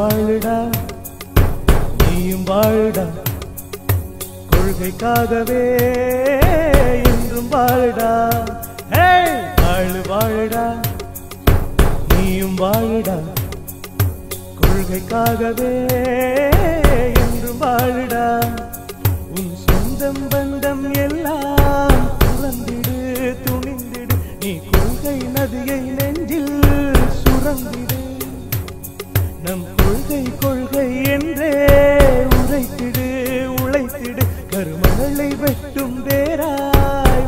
வாழுடா நீயும் வாழுடா கொள்கைக்காகவே என்றும் வாழுடா வாழு வாழுடா நீயும் வாழுடா கொள்கைக்காகவே என்றும் வாழுடா உன் சொந்தம் பந்தம் எல்லாம் துறந்திடு துணிந்திடு நீ கொள்கை நதியை நெஞ்சில் சுரந்திடு நம் கொள்கை கொள்கை என்றே உரைத்திடு உழைத்திடு கருமகளை வெட்டும் வேராய்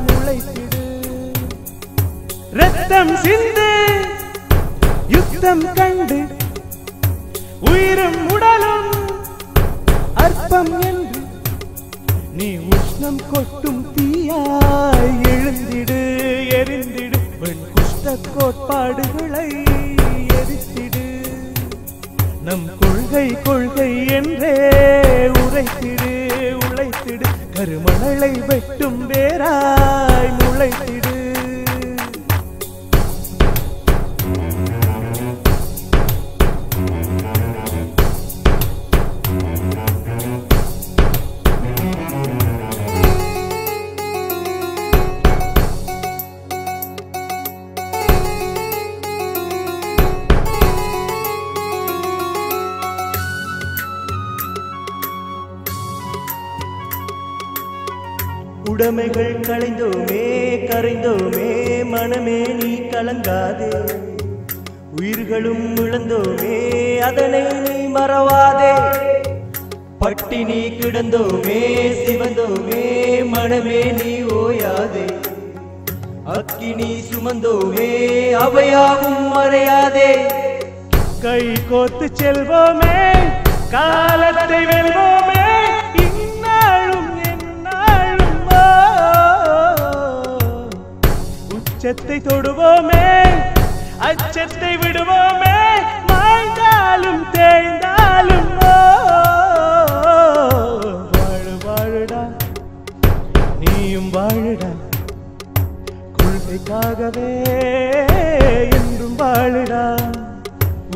முளைத்திடு ரத்தம் சிந்து யுத்தம் கண்டு உயிரும் உடலும் அற்பம் என்று நீ உஷ்ணம் கொட்டும் தீயாய் எழுந்திடு எரிந்திடு வெண் குஷ்ட கோட்பாடுகளை எரித்திடு நம் கொள்கை கொள்கை என்றே உரைத்திடு உழைத்திடு கருமணலை வெட்டும் வேராய் முளைத்திடு உடைமைகள் களைந்தோமே கரைந்தோமே மனமே நீ கலங்காதே உயிர்களும் இழந்தோமே அதனை நீ மறவாதே பட்டினி கிடந்தோமே சிவந்தோமே மனமே நீ ஓயாதே அக்கினி சுமந்தோமே அவையாவும் மறையாதே கை கோத்து செல்வோமே காலத்தை வெல்வோமே உச்சத்தை தொடுவோமே அச்சத்தை விடுவோமே மாய்ந்தாலும் தேய்ந்தாலும் வாழு வாழுடா நீயும் வாழுடா கொள்கைக்காகவே என்றும் வாழுடா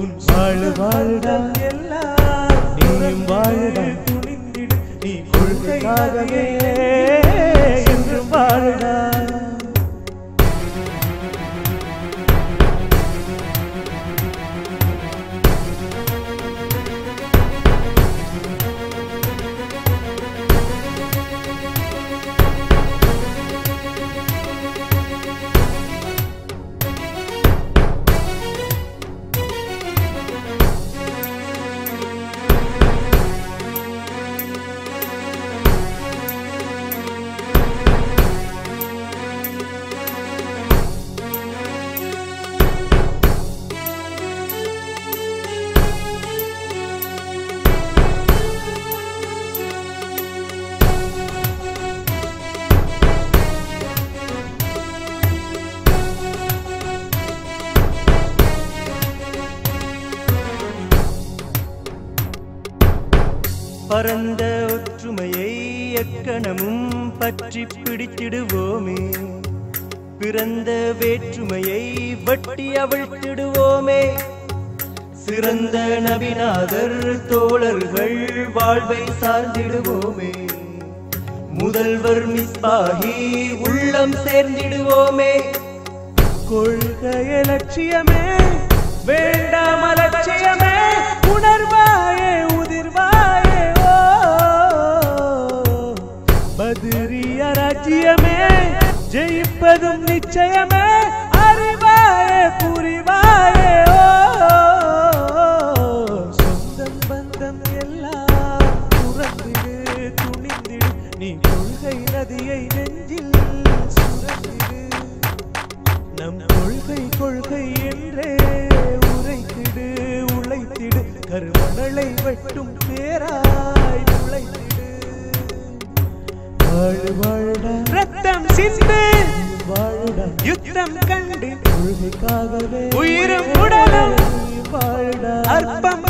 உன் வாழு வாழுடா எல்லாம் நீயும் வாழுடா துணிந்திடு நீ கொள்கைக்காகவே என்றும் வாழுடா பரந்த ஒற்றுமையை எக்கணமும் பற்றி பிடித்திடுவோமே பிறந்த வேற்றுமையை வட்டி அவிழ்த்திடுவோமே சிறந்த நபிநாதர் தோழர்கள் வாழ்வை சார்ந்திடுவோமே முதல்வர் மிஸ்பாஹி உள்ளம் சேர்ந்திடுவோமே கொள்கை லட்சியமே வேண்டாம் அலட்சியமே உணர்வாயே உதிர்வாயே பதிரிய ராஜ்யமே ஜெயிப்பதும் நிச்சயமே அறிவாயே புரிவாயே சொந்தம் பந்தம் எல்லாம் துறந்திடு துணிந்திடு நீ கொள்கை நதியை நெஞ்சில் சுரந்திடு நம் கொள்கை கொள்கை என்றே உரைத்திடு உழைத்திடு கருமணலை வெட்டும் பேராய் முளைத்திடு வாழு வாழுடா ரத்தம் சிந்து வாழுடா யுத்தம் கண்டு கொள்கைக்காகவே உயிரும் உடலும் வாழுடா அற்பம்